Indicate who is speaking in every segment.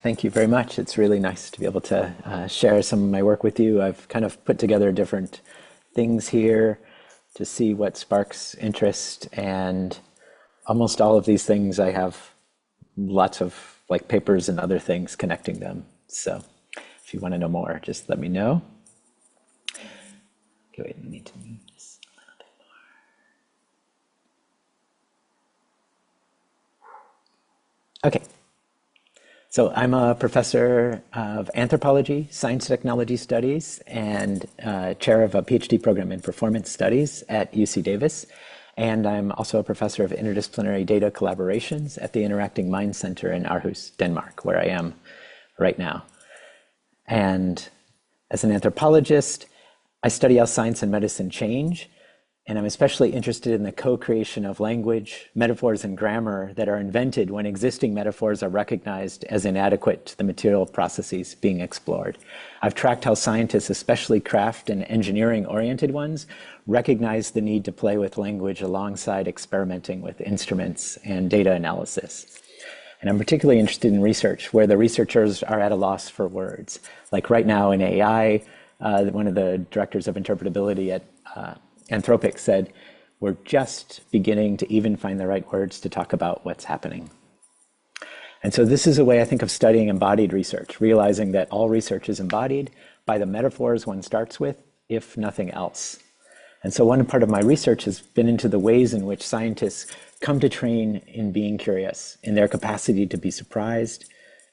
Speaker 1: Thank you very much. It's really nice to be able to share some of my work with you. I've kind of put together different things here to see what sparks interest, and almost all of these things I have lots of like papers and other things connecting them. So if you want to know more, just let me know. Okay, wait, I need to move this a little bit more. Okay. So I'm a professor of anthropology, science technology studies, and chair of a PhD program in performance studies at UC Davis. And I'm also a professor of interdisciplinary data collaborations at the Interacting Mind Center in Aarhus, Denmark, where I am right now. And as an anthropologist, I study how science and medicine change. And I'm especially interested in the co-creation of language, metaphors, and grammar that are invented when existing metaphors are recognized as inadequate to the material processes being explored. I've tracked how scientists, especially craft and engineering-oriented ones, recognize the need to play with language alongside experimenting with instruments and data analysis. And I'm particularly interested in research where the researchers are at a loss for words. Like right now in AI, one of the directors of interpretability at Anthropic said, we're just beginning to even find the right words to talk about what's happening. And so this is a way I think of studying embodied research, realizing that all research is embodied by the metaphors one starts with, if nothing else. And so one part of my research has been into the ways in which scientists come to train in being curious, in their capacity to be surprised.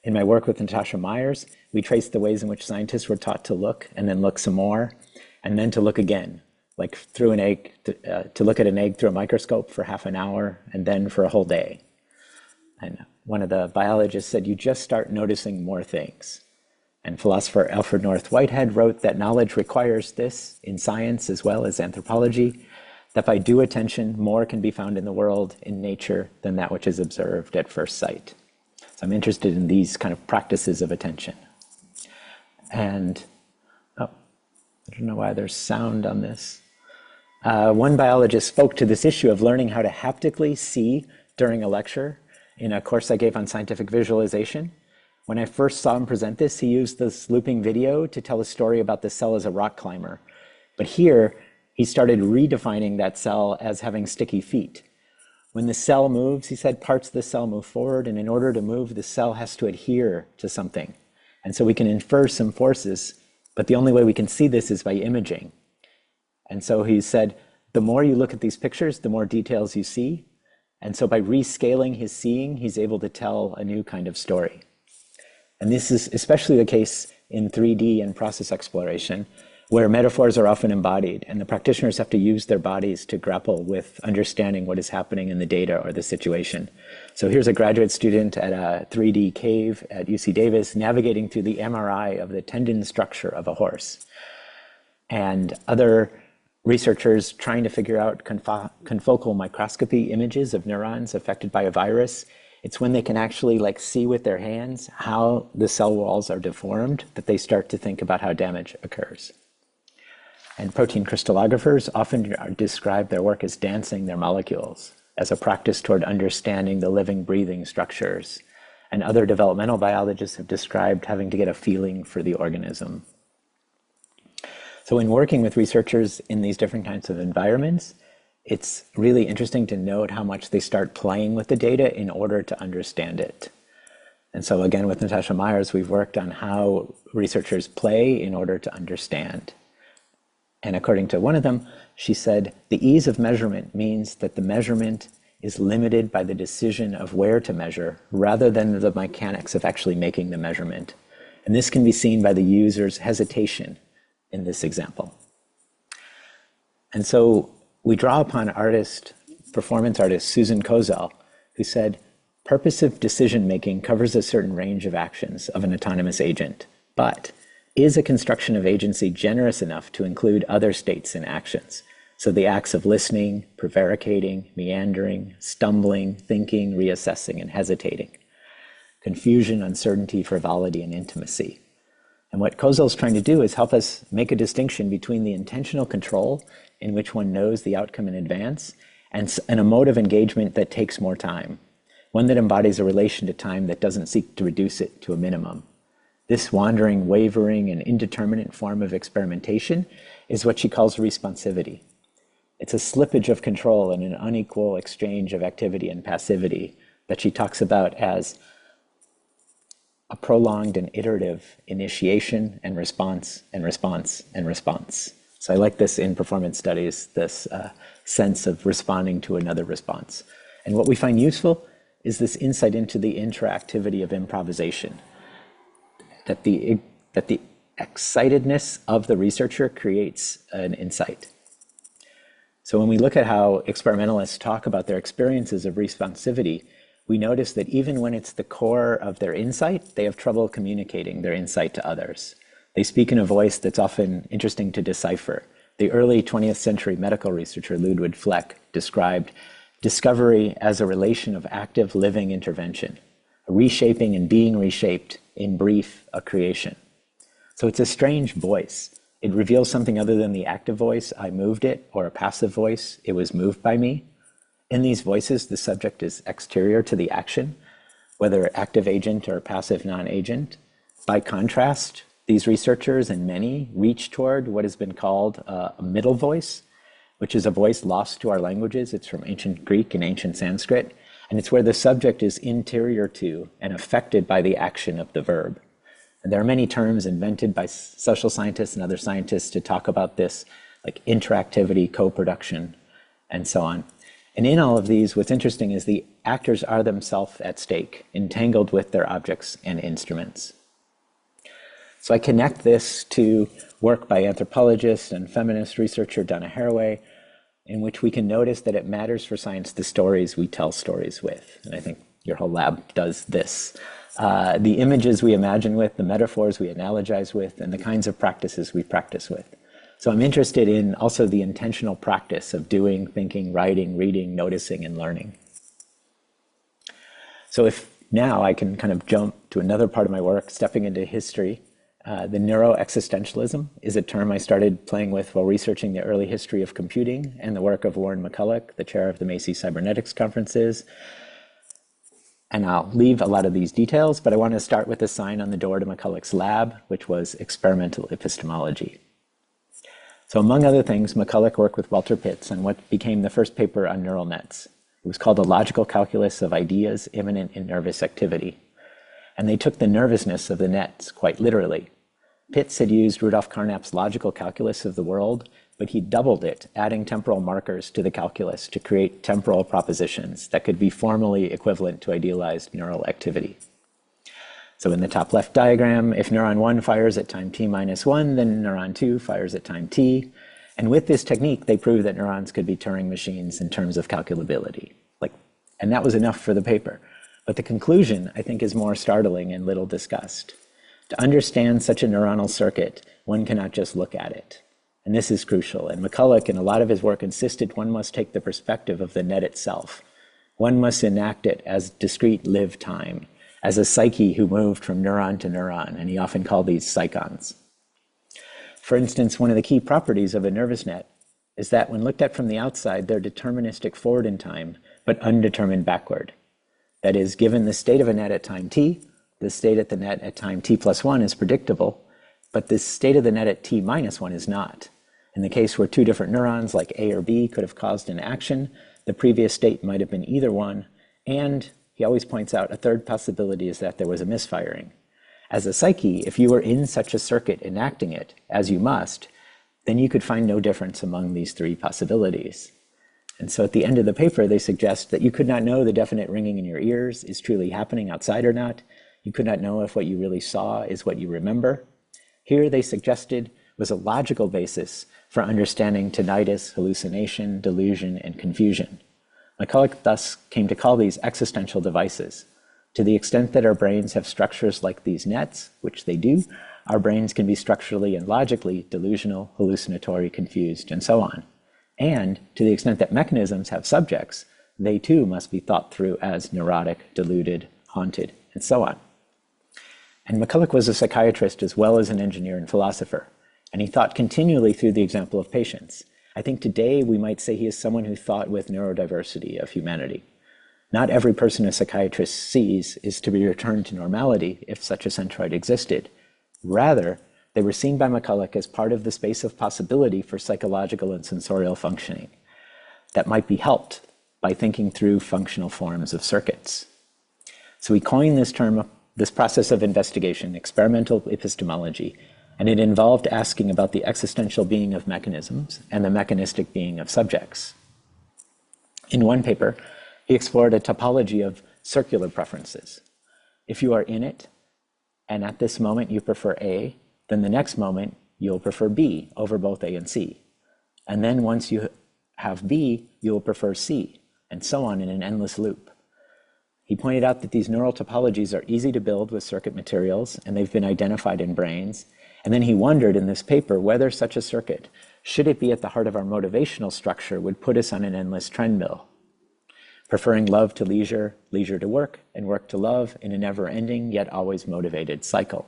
Speaker 1: In my work with Natasha Myers, we traced the ways in which scientists were taught to look and then look some more, and then to look again. Like through an egg, to look at an egg through a microscope for half an hour and then for a whole day. And one of the biologists said, you just start noticing more things. And philosopher Alfred North Whitehead wrote that knowledge requires this in science as well as anthropology, that by due attention, more can be found in the world, in nature, than that which is observed at first sight. So I'm interested in these kind of practices of attention. And, oh, I don't know why there's sound on this. One biologist spoke to this issue of learning how to haptically see during a lecture in a course I gave on scientific visualization. When I first saw him present this, he used this looping video to tell a story about the cell as a rock climber. But here, he started redefining that cell as having sticky feet. When the cell moves, he said, parts of the cell move forward, and in order to move, the cell has to adhere to something. And so we can infer some forces, but the only way we can see this is by imaging. And so he said, the more you look at these pictures, the more details you see. And so by rescaling his seeing, he's able to tell a new kind of story. And this is especially the case in 3D and process exploration, where metaphors are often embodied, and the practitioners have to use their bodies to grapple with understanding what is happening in the data or the situation. So here's a graduate student at a 3D cave at UC Davis navigating through the MRI of the tendon structure of a horse. And other researchers trying to figure out confocal microscopy images of neurons affected by a virus. It's when they can actually see with their hands how the cell walls are deformed that they start to think about how damage occurs. And protein crystallographers often describe their work as dancing their molecules, as a practice toward understanding the living, breathing structures. And other developmental biologists have described having to get a feeling for the organism. So in working with researchers in these different kinds of environments, it's really interesting to note how much they start playing with the data in order to understand it. And so again, with Natasha Myers, we've worked on how researchers play in order to understand. And according to one of them, she said, the ease of measurement means that the measurement is limited by the decision of where to measure rather than the mechanics of actually making the measurement. And this can be seen by the user's hesitation in this example. And so we draw upon performance artist Susan Kozel, who said, purposive decision-making covers a certain range of actions of an autonomous agent, but is a construction of agency generous enough to include other states and actions? So the acts of listening, prevaricating, meandering, stumbling, thinking, reassessing, and hesitating. Confusion, uncertainty, frivolity, and intimacy. And what Kozel's trying to do is help us make a distinction between the intentional control in which one knows the outcome in advance and a mode of engagement that takes more time. one that embodies a relation to time that doesn't seek to reduce it to a minimum. This wandering, wavering, and indeterminate form of experimentation is what she calls responsivity. It's a slippage of control and an unequal exchange of activity and passivity that she talks about as a prolonged and iterative initiation and response and response and response. So I like this in performance studies, this sense of responding to another response. And what we find useful is this insight into the interactivity of improvisation, that the excitedness of the researcher creates an insight. So when we look at how experimentalists talk about their experiences of responsivity, we notice that even when it's the core of their insight, they have trouble communicating their insight to others. They speak in a voice that's often interesting to decipher. The early 20th century medical researcher Ludwig Fleck described discovery as a relation of active living intervention, a reshaping and being reshaped, in brief, a creation. So it's a strange voice. It reveals something other than the active voice, I moved it, or a passive voice, it was moved by me. In these voices, the subject is exterior to the action, whether active agent or passive non-agent. By contrast, these researchers and many reach toward what has been called a middle voice, which is a voice lost to our languages. It's from ancient Greek and ancient Sanskrit, and it's where the subject is interior to and affected by the action of the verb. And there are many terms invented by social scientists and other scientists to talk about this, like interactivity, co-production, and so on. And in all of these, what's interesting is the actors are themselves at stake, entangled with their objects and instruments. So I connect this to work by anthropologist and feminist researcher Donna Haraway, in which we can notice that it matters for science the stories we tell stories with. And I think your whole lab does this. The images we imagine with, the metaphors we analogize with, and the kinds of practices we practice with. So I'm interested in also the intentional practice of doing, thinking, writing, reading, noticing, and learning. So if now I can kind of jump to another part of my work, stepping into history, the neuroexistentialism is a term I started playing with while researching the early history of computing and the work of Warren McCulloch, the chair of the Macy Cybernetics Conferences. And I'll leave a lot of these details, but I want to start with a sign on the door to McCulloch's lab, which was experimental epistemology. So among other things, McCulloch worked with Walter Pitts on what became the first paper on neural nets. It was called The Logical Calculus of Ideas Immanent in Nervous Activity. And they took the nervousness of the nets quite literally. Pitts had used Rudolf Carnap's logical calculus of the world, but he doubled it, adding temporal markers to the calculus to create temporal propositions that could be formally equivalent to idealized neural activity. So in the top left diagram, if neuron 1 fires at time t minus 1, then neuron 2 fires at time t. And with this technique, they proved that neurons could be Turing machines in terms of calculability. And that was enough for the paper. But the conclusion, I think, is more startling and little discussed. To understand such a neuronal circuit, one cannot just look at it. And this is crucial. And McCulloch, in a lot of his work, insisted one must take the perspective of the net itself. One must enact it as discrete lived time, as a psyche who moved from neuron to neuron, and he often called these psychons. For instance, one of the key properties of a nervous net is that when looked at from the outside, they're deterministic forward in time, but undetermined backward. That is, given the state of a net at time t, the state at the net at time t plus 1 is predictable, but the state of the net at t minus 1 is not. In the case where two different neurons, like A or B, could have caused an action, the previous state might have been either one, and he always points out a third possibility is that there was a misfiring. As a psyche, if you were in such a circuit enacting it, as you must, then you could find no difference among these three possibilities. And so at the end of the paper, they suggest that you could not know the definite ringing in your ears is truly happening outside or not. You could not know if what you really saw is what you remember. Here, they suggested, was a logical basis for understanding tinnitus, hallucination, delusion, and confusion. McCulloch thus came to call these existential devices. To the extent that our brains have structures like these nets, which they do, our brains can be structurally and logically delusional, hallucinatory, confused, and so on. And to the extent that mechanisms have subjects, they too must be thought through as neurotic, deluded, haunted, and so on. And McCulloch was a psychiatrist as well as an engineer and philosopher, and he thought continually through the example of patients. I think today we might say he is someone who thought with neurodiversity of humanity. Not every person a psychiatrist sees is to be returned to normality if such a centroid existed. Rather, they were seen by McCulloch as part of the space of possibility for psychological and sensorial functioning that might be helped by thinking through functional forms of circuits. So he coined this term, this process of investigation, experimental epistemology, and it involved asking about the existential being of mechanisms and the mechanistic being of subjects. In one paper, he explored a topology of circular preferences. If you are in it, and at this moment you prefer A, then the next moment you'll prefer B over both A and C. And then once you have B, you'll prefer C, and so on in an endless loop. He pointed out that these neural topologies are easy to build with circuit materials, and they've been identified in brains. And then he wondered in this paper whether such a circuit, should it be at the heart of our motivational structure, would put us on an endless treadmill, preferring love to leisure, leisure to work, and work to love in a never-ending yet always motivated cycle.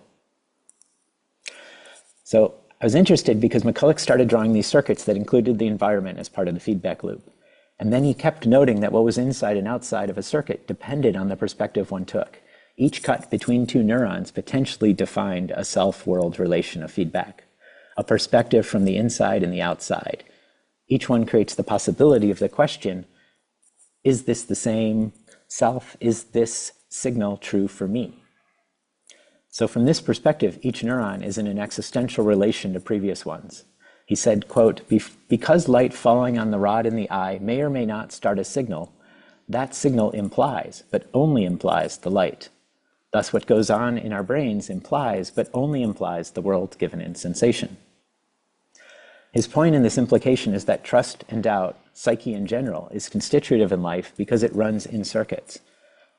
Speaker 1: So I was interested because McCulloch started drawing these circuits that included the environment as part of the feedback loop. And then he kept noting that what was inside and outside of a circuit depended on the perspective one took. Each cut between two neurons potentially defined a self-world relation of feedback, a perspective from the inside and the outside. Each one creates the possibility of the question, is this the same self? Is this signal true for me? So from this perspective, each neuron is in an existential relation to previous ones. He said, quote, because light falling on the rod in the eye may or may not start a signal, that signal implies, but only implies, the light. Thus, what goes on in our brains implies, but only implies, the world given in sensation. His point in this implication is that trust and doubt, psyche in general, is constitutive in life because it runs in circuits.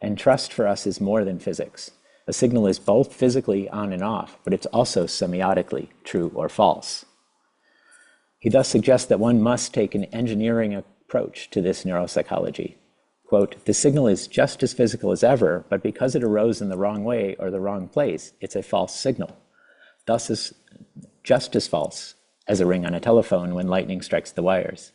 Speaker 1: And trust for us is more than physics. A signal is both physically on and off, but it's also semiotically true or false. He thus suggests that one must take an engineering approach to this neuropsychology. Quote, the signal is just as physical as ever, but because it arose in the wrong way or the wrong place, it's a false signal. Thus is just as false as a ring on a telephone when lightning strikes the wires.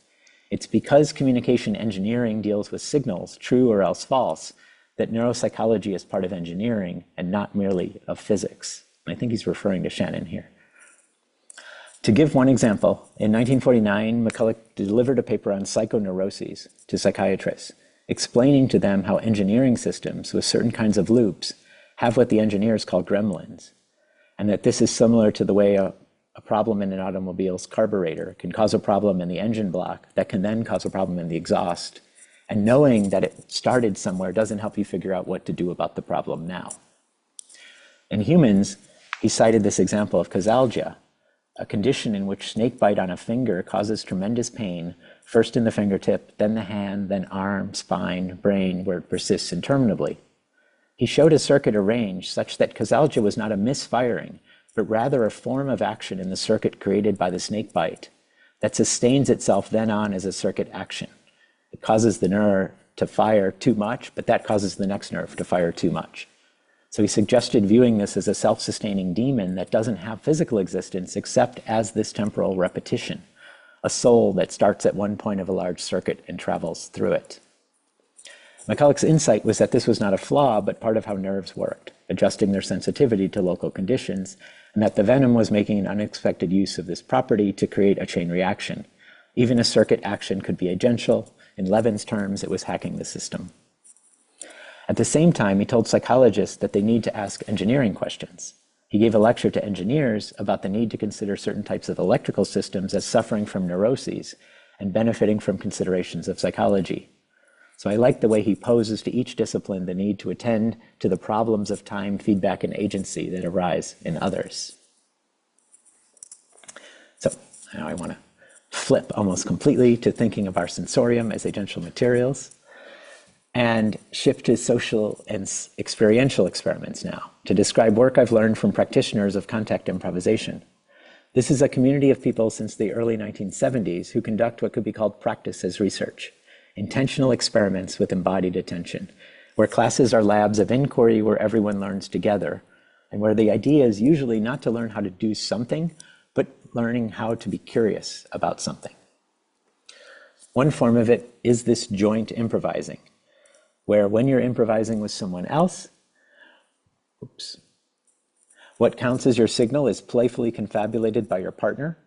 Speaker 1: It's because communication engineering deals with signals, true or else false, that neuropsychology is part of engineering and not merely of physics. And I think he's referring to Shannon here. To give one example, in 1949, McCulloch delivered a paper on psychoneuroses to psychiatrists, explaining to them how engineering systems with certain kinds of loops have what the engineers call gremlins, and that this is similar to the way a problem in an automobile's carburetor can cause a problem in the engine block that can then cause a problem in the exhaust. And knowing that it started somewhere doesn't help you figure out what to do about the problem now. In humans, he cited this example of causalgia, a condition in which snakebite on a finger causes tremendous pain, first in the fingertip, then the hand, then arm, spine, brain, where it persists interminably. He showed a circuit arranged such that causalgia was not a misfiring, but rather a form of action in the circuit created by the snakebite that sustains itself then on as a circuit action. It causes the nerve to fire too much, but that causes the next nerve to fire too much. So he suggested viewing this as a self-sustaining demon that doesn't have physical existence except as this temporal repetition, a soul that starts at one point of a large circuit and travels through it. McCulloch's insight was that this was not a flaw, but part of how nerves worked, adjusting their sensitivity to local conditions, and that the venom was making an unexpected use of this property to create a chain reaction. Even a circuit action could be agential. In Levin's terms, it was hacking the system. At the same time, he told psychologists that they need to ask engineering questions. He gave a lecture to engineers about the need to consider certain types of electrical systems as suffering from neuroses and benefiting from considerations of psychology. So I like the way he poses to each discipline the need to attend to the problems of time, feedback, and agency that arise in others. So now I want to flip almost completely to thinking of our sensorium as agential materials and shift to social and experiential experiments now to describe work I've learned from practitioners of contact improvisation. This is a community of people since the early 1970s who conduct what could be called practice as research, intentional experiments with embodied attention, where classes are labs of inquiry where everyone learns together, and where the idea is usually not to learn how to do something, but learning how to be curious about something. One form of it is this joint improvising. where when you're improvising with someone else, what counts as your signal is playfully confabulated by your partner.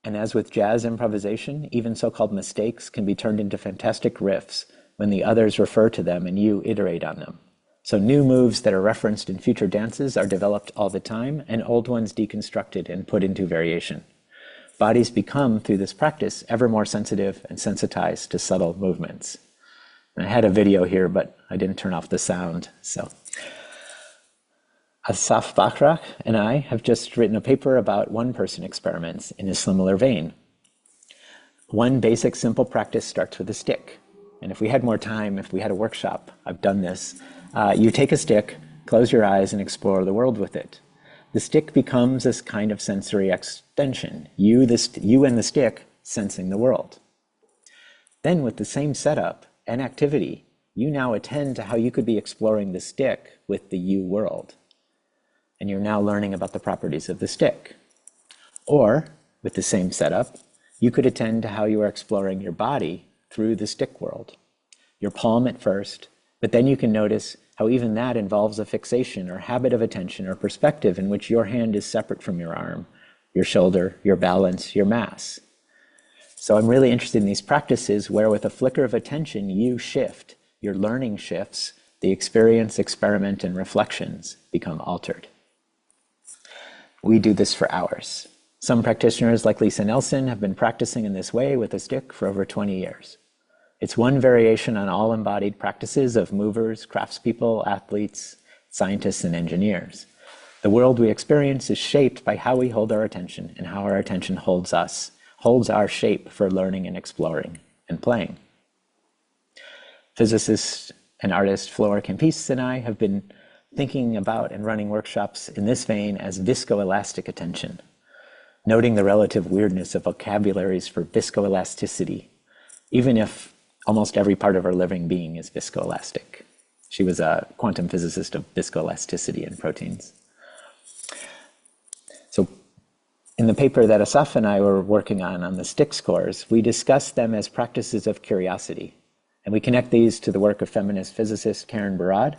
Speaker 1: And as with jazz improvisation, even so-called mistakes can be turned into fantastic riffs when the others refer to them and you iterate on them. So new moves that are referenced in future dances are developed all the time, and old ones deconstructed and put into variation. Bodies become, through this practice, ever more sensitive and sensitized to subtle movements. And I had a video here, but I didn't turn off the sound, so. Asaf Bakrak and I have just written a paper about one-person experiments in a similar vein. One basic simple practice starts with a stick. And if we had more time, if we had a workshop, I've done this. You take a stick, close your eyes, and explore the world with it. The stick becomes this kind of sensory extension. You and the stick sensing the world. Then with the same setup and activity, you now attend to how you could be exploring the stick with the you world. And you're now learning about the properties of the stick. Or, with the same setup, you could attend to how you are exploring your body through the stick world. Your palm at first, but then you can notice how even that involves a fixation or habit of attention or perspective in which your hand is separate from your arm, your shoulder, your balance, your mass. So I'm really interested in these practices where with a flicker of attention you shift, your learning shifts, the experience, experiment, and reflections become altered. We do this for hours. Some practitioners like Lisa Nelson have been practicing in this way with a stick for over 20 years. It's one variation on all embodied practices of movers, craftspeople, athletes, scientists, and engineers. The world we experience is shaped by how we hold our attention and how our attention holds us, holds our shape for learning and exploring and playing. Physicist and artist Flora Kempis and I have been thinking about and running workshops in this vein as viscoelastic attention, noting the relative weirdness of vocabularies for viscoelasticity, even if almost every part of our living being is viscoelastic. She was a quantum physicist of viscoelasticity in proteins. So in the paper that Asaf and I were working on the stick scores, we discussed them as practices of curiosity. And we connect these to the work of feminist physicist Karen Barad,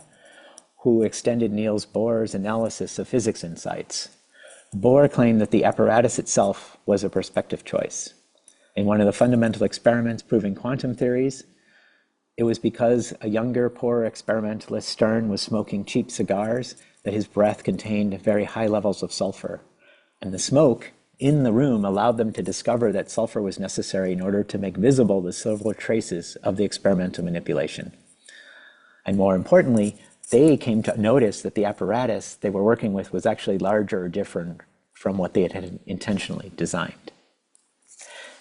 Speaker 1: who extended Niels Bohr's analysis of physics insights. Bohr claimed that the apparatus itself was a perspective choice. In one of the fundamental experiments proving quantum theories, it was because a younger, poorer experimentalist, Stern, was smoking cheap cigars that his breath contained very high levels of sulfur. And the smoke in the room allowed them to discover that sulfur was necessary in order to make visible the silver traces of the experimental manipulation. And more importantly, they came to notice that the apparatus they were working with was actually larger or different from what they had intentionally designed.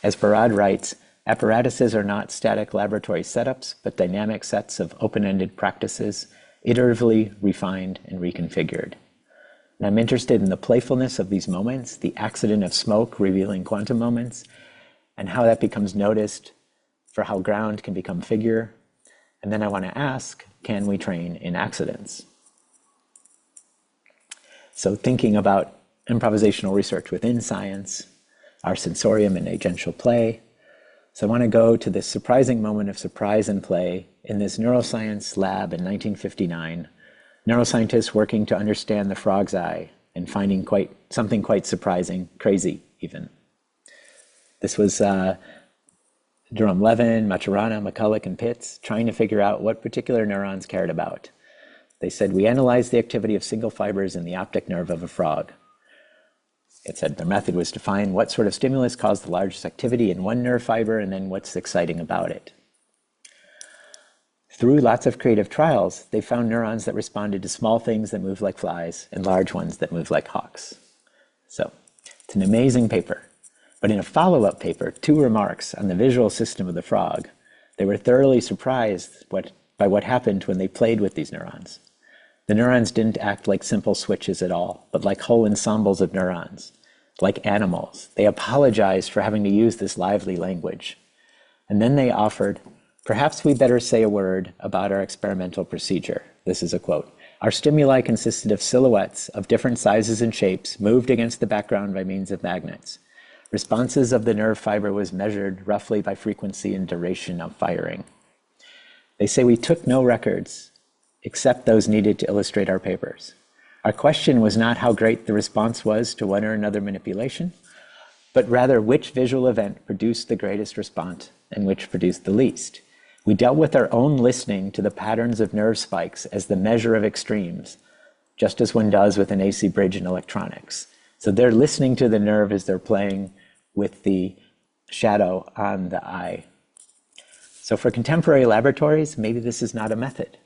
Speaker 1: As Barad writes, apparatuses are not static laboratory setups, but dynamic sets of open-ended practices, iteratively refined and reconfigured. And I'm interested in the playfulness of these moments, the accident of smoke revealing quantum moments, and how that becomes noticed for how ground can become figure. And then I want to ask, can we train in accidents? So thinking about improvisational research within science, our sensorium and agential play. So I want to go to this surprising moment of surprise and play in this neuroscience lab in 1959. Neuroscientists working to understand the frog's eye and finding something quite surprising, crazy even. This was Jerome Levin, Maturana, McCulloch, and Pitts trying to figure out what particular neurons cared about. They said, we analyzed the activity of single fibers in the optic nerve of a frog. It said their method was to find what sort of stimulus caused the largest activity in one nerve fiber and then what's exciting about it. Through lots of creative trials, they found neurons that responded to small things that move like flies and large ones that move like hawks. So it's an amazing paper. But in a follow-up paper, 2 remarks on the visual system of the frog, they were thoroughly surprised by what happened when they played with these neurons. The neurons didn't act like simple switches at all, but like whole ensembles of neurons, like animals. They apologized for having to use this lively language. And then they offered, perhaps we better say a word about our experimental procedure. This is a quote. Our stimuli consisted of silhouettes of different sizes and shapes moved against the background by means of magnets. Responses of the nerve fiber was measured roughly by frequency and duration of firing. They say we took no records except those needed to illustrate our papers. Our question was not how great the response was to one or another manipulation, but rather which visual event produced the greatest response and which produced the least. We dealt with our own listening to the patterns of nerve spikes as the measure of extremes, just as one does with an AC bridge in electronics. So they're listening to the nerve as they're playing with the shadow on the eye. So for contemporary laboratories, maybe this is not a method.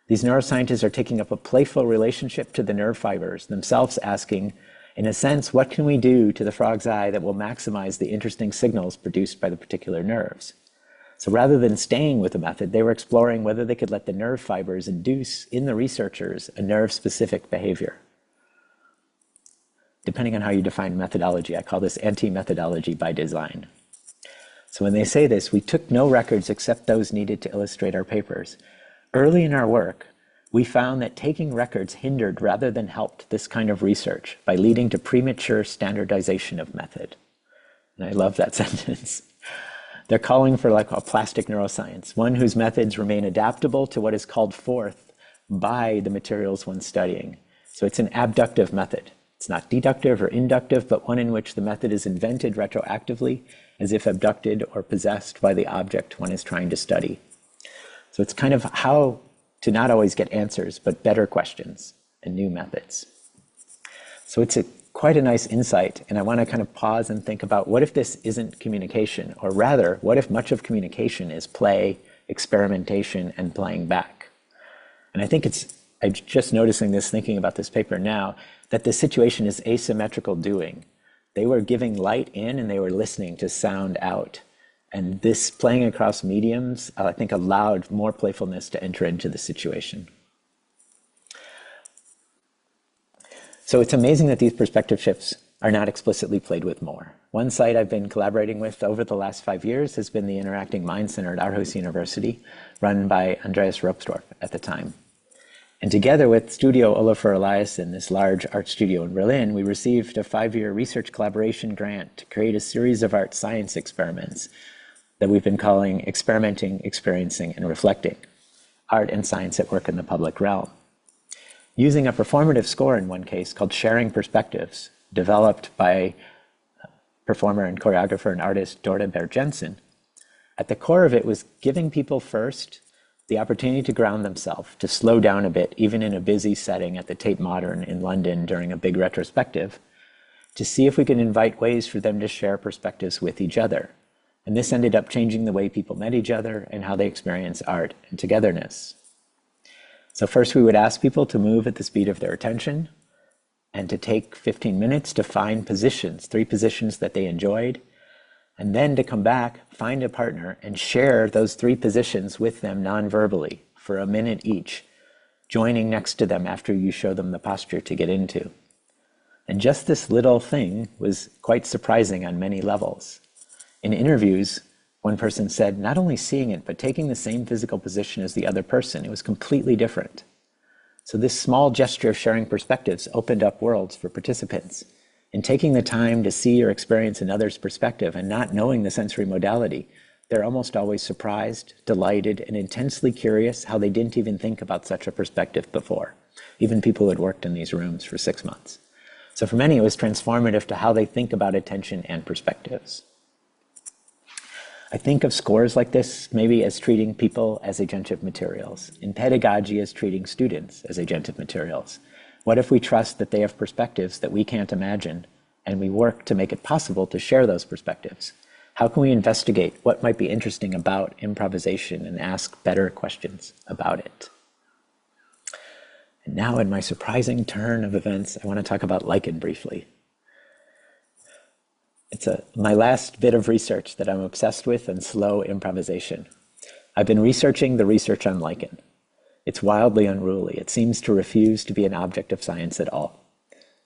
Speaker 1: These neuroscientists are taking up a playful relationship to the nerve fibers, themselves asking, in a sense, what can we do to the frog's eye that will maximize the interesting signals produced by the particular nerves? So rather than staying with the method, they were exploring whether they could let the nerve fibers induce in the researchers a nerve-specific behavior. Depending on how you define methodology, I call this anti-methodology by design. So when they say this, we took no records except those needed to illustrate our papers. Early in our work, we found that taking records hindered rather than helped this kind of research by leading to premature standardization of method. And I love that sentence. They're calling for like a plastic neuroscience, one whose methods remain adaptable to what is called forth by the materials one's studying. So it's an abductive method. It's not deductive or inductive, but one in which the method is invented retroactively as if abducted or possessed by the object one is trying to study. So it's kind of how to not always get answers, but better questions and new methods. So it's quite a nice insight, and I want to kind of pause and think about what if this isn't communication, or rather, what if much of communication is play, experimentation, and playing back? And I think I'm just noticing this, thinking about this paper now, that the situation is asymmetrical doing. They were giving light in and they were listening to sound out. And this playing across mediums, I think, allowed more playfulness to enter into the situation. So it's amazing that these perspective shifts are not explicitly played with more. One site I've been collaborating with over the last 5 years has been the Interacting Mind Center at Aarhus University, run by Andreas Ropsdorf at the time. And together with Studio Olafur Eliasson, this large art studio in Berlin, we received a 5-year research collaboration grant to create a series of art science experiments that we've been calling Experimenting, Experiencing, and Reflecting, Art and Science at Work in the Public Realm. Using a performative score in one case called Sharing Perspectives, developed by performer and choreographer and artist Dorte Berg-Jensen, at the core of it was giving people first the opportunity to ground themselves, to slow down a bit, even in a busy setting at the Tate Modern in London during a big retrospective, to see if we could invite ways for them to share perspectives with each other. And this ended up changing the way people met each other and how they experience art and togetherness. So first we would ask people to move at the speed of their attention and to take 15 minutes to find positions, 3 positions that they enjoyed, and then to come back, find a partner, and share those 3 positions with them non-verbally for a minute each, joining next to them after you show them the posture to get into. And just this little thing was quite surprising on many levels. In interviews, one person said, not only seeing it, but taking the same physical position as the other person, it was completely different. So this small gesture of sharing perspectives opened up worlds for participants. In taking the time to see or experience another's perspective and not knowing the sensory modality, they're almost always surprised, delighted, and intensely curious how they didn't even think about such a perspective before, even people who had worked in these rooms for 6 months. So for many, it was transformative to how they think about attention and perspectives. I think of scores like this maybe as treating people as agentive materials, in pedagogy as treating students as agentive materials. What if we trust that they have perspectives that we can't imagine, and we work to make it possible to share those perspectives? How can we investigate what might be interesting about improvisation and ask better questions about it? And now in my surprising turn of events, I want to talk about lichen briefly. It's my last bit of research that I'm obsessed with and slow improvisation. I've been researching the research on lichen. It's wildly unruly. It seems to refuse to be an object of science at all.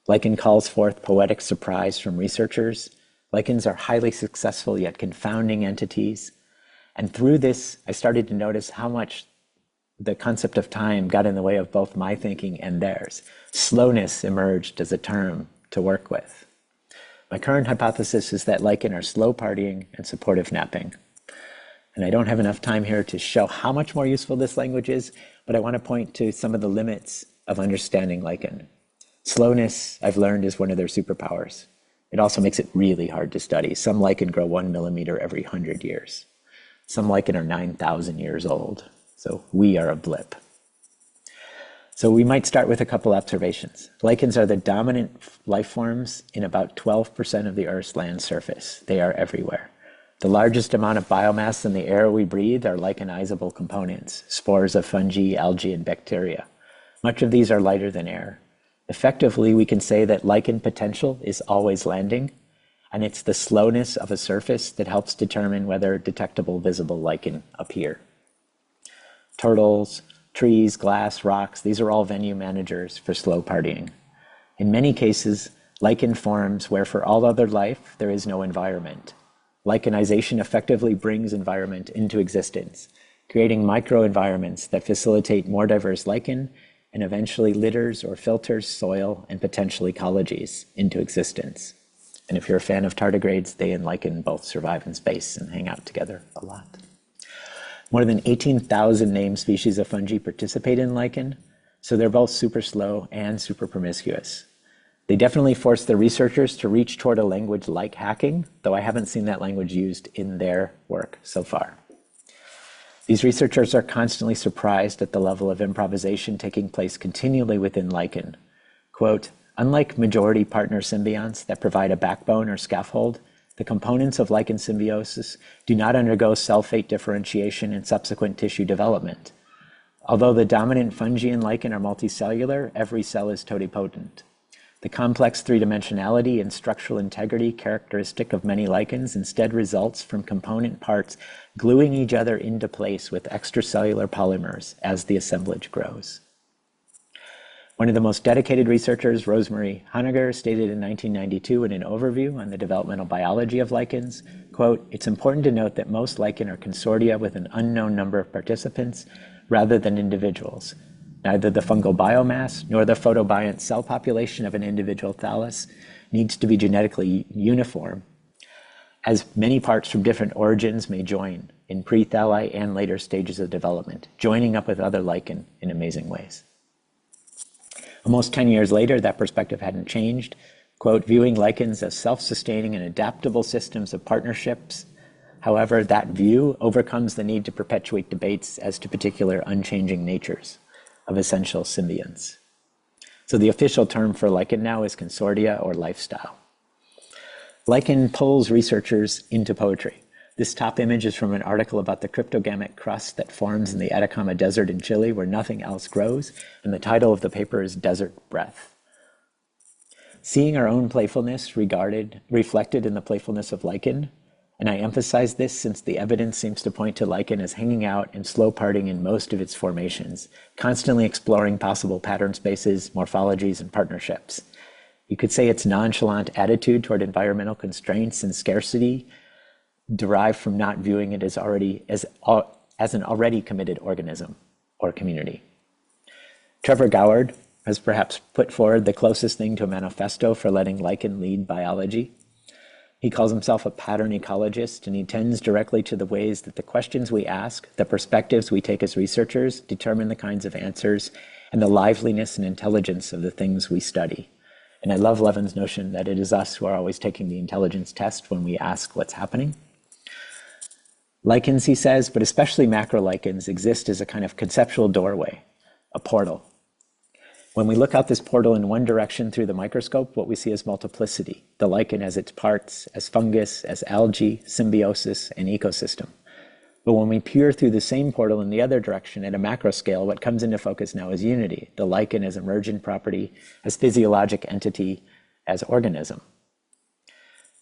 Speaker 1: Lichen calls forth poetic surprise from researchers. Lichens are highly successful yet confounding entities. And through this, I started to notice how much the concept of time got in the way of both my thinking and theirs. Slowness emerged as a term to work with. My current hypothesis is that lichen are slow partying and supportive napping. And I don't have enough time here to show how much more useful this language is, but I want to point to some of the limits of understanding lichen. Slowness, I've learned, is one of their superpowers. It also makes it really hard to study. Some lichen grow 1 millimeter every 100 years. Some lichen are 9,000 years old. So we are a blip. So we might start with a couple observations. Lichens are the dominant life forms in about 12% of the Earth's land surface. They are everywhere. The largest amount of biomass in the air we breathe are lichenizable components, spores of fungi, algae, and bacteria. Much of these are lighter than air. Effectively, we can say that lichen potential is always landing, and it's the slowness of a surface that helps determine whether detectable visible lichen appear. Turtles, trees, glass, rocks, these are all venue managers for slow partying. In many cases, lichen forms where for all other life, there is no environment. Lichenization effectively brings environment into existence, creating microenvironments that facilitate more diverse lichen and eventually litters or filters soil and potential ecologies into existence. And if you're a fan of tardigrades, they and lichen both survive in space and hang out together a lot. More than 18,000 named species of fungi participate in lichen, so they're both super slow and super promiscuous. They definitely force the researchers to reach toward a language like hacking, though I haven't seen that language used in their work so far. These researchers are constantly surprised at the level of improvisation taking place continually within lichen. Quote, unlike majority partner symbionts that provide a backbone or scaffold, the components of lichen symbiosis do not undergo cell-fate differentiation and subsequent tissue development. Although the dominant fungi in lichen are multicellular, every cell is totipotent. The complex three-dimensionality and structural integrity characteristic of many lichens instead results from component parts gluing each other into place with extracellular polymers as the assemblage grows. One of the most dedicated researchers, Rosemary Honegger, stated in 1992 in an overview on the developmental biology of lichens, quote, it's important to note that most lichen are consortia with an unknown number of participants rather than individuals. Neither the fungal biomass nor the photobiont cell population of an individual thallus needs to be genetically uniform, as many parts from different origins may join in pre-thalli and later stages of development, joining up with other lichen in amazing ways. Almost 10 years later, that perspective hadn't changed. Quote, viewing lichens as self-sustaining and adaptable systems of partnerships. However, that view overcomes the need to perpetuate debates as to particular unchanging natures of essential symbionts. So the official term for lichen now is consortia or lifestyle. Lichen pulls researchers into poetry. This top image is from an article about the cryptogamic crust that forms in the Atacama Desert in Chile where nothing else grows, and the title of the paper is Desert Breath. Seeing our own playfulness reflected in the playfulness of lichen, and I emphasize this since the evidence seems to point to lichen as hanging out and slow parting in most of its formations, constantly exploring possible pattern spaces, morphologies, and partnerships. You could say its nonchalant attitude toward environmental constraints and scarcity derived from not viewing it as an already committed organism or community. Trevor Goward has perhaps put forward the closest thing to a manifesto for letting lichen lead biology. He calls himself a pattern ecologist, and he tends directly to the ways that the questions we ask, the perspectives we take as researchers, determine the kinds of answers and the liveliness and intelligence of the things we study. And I love Levin's notion that it is us who are always taking the intelligence test when we ask what's happening. Lichens, he says, but especially macrolichens, exist as a kind of conceptual doorway, a portal. When we look out this portal in one direction through the microscope, what we see is multiplicity, the lichen as its parts, as fungus, as algae, symbiosis, and ecosystem. But when we peer through the same portal in the other direction at a macro scale, what comes into focus now is unity, the lichen as emergent property, as physiologic entity, as organism.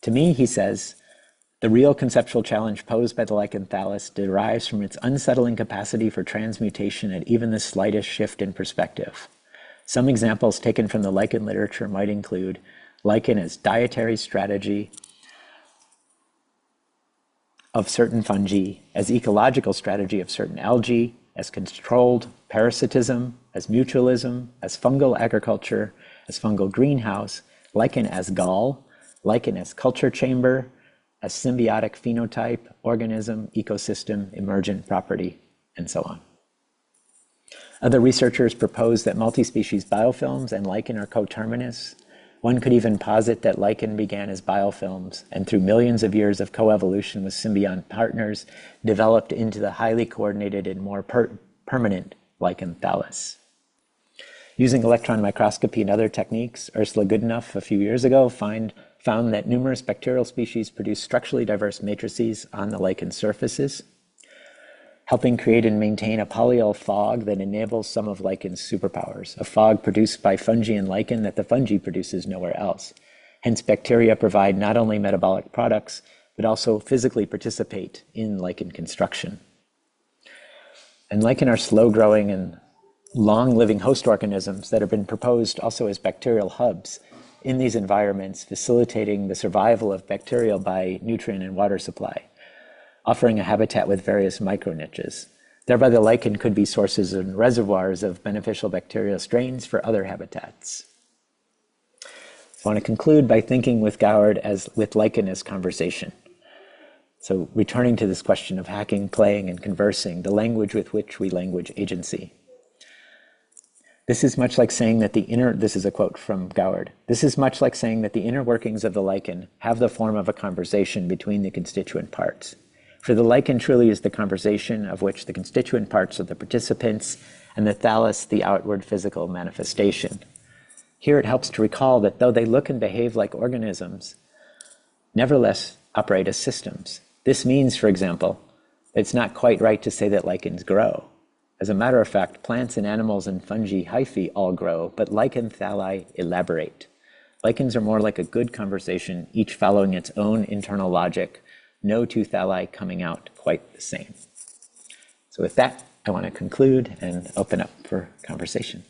Speaker 1: To me, he says, the real conceptual challenge posed by the lichen thallus derives from its unsettling capacity for transmutation at even the slightest shift in perspective. Some examples taken from the lichen literature might include lichen as dietary strategy of certain fungi, as ecological strategy of certain algae, as controlled parasitism, as mutualism, as fungal agriculture, as fungal greenhouse, lichen as gall, lichen as culture chamber, a symbiotic phenotype, organism, ecosystem, emergent property, and so on. Other researchers propose that multi-species biofilms and lichen are coterminous. One could even posit that lichen began as biofilms and through millions of years of coevolution with symbiont partners developed into the highly coordinated and more permanent lichen thallus. Using electron microscopy and other techniques, Ursula Goodenough a few years ago found that numerous bacterial species produce structurally diverse matrices on the lichen surfaces, helping create and maintain a polyol fog that enables some of lichen's superpowers, a fog produced by fungi and lichen that the fungi produces nowhere else. Hence, bacteria provide not only metabolic products, but also physically participate in lichen construction. And lichen are slow-growing and long-living host organisms that have been proposed also as bacterial hubs in these environments, facilitating the survival of bacteria by nutrient and water supply, offering a habitat with various micro-niches. Thereby, the lichen could be sources and reservoirs of beneficial bacterial strains for other habitats. So I want to conclude by thinking with Goward with lichen as conversation. So returning to this question of hacking, playing, and conversing, the language with which we language agency. This is much like saying that this is a quote from Goward, this is much like saying that the inner workings of the lichen have the form of a conversation between the constituent parts. For the lichen truly is the conversation of which the constituent parts are the participants and the thallus the outward physical manifestation. Here it helps to recall that though they look and behave like organisms, nevertheless operate as systems. This means, for example, that it's not quite right to say that lichens grow. As a matter of fact, plants and animals and fungi hyphae all grow, but lichen thalli elaborate. Lichens are more like a good conversation, each following its own internal logic, no two thalli coming out quite the same. So with that, I want to conclude and open up for conversation.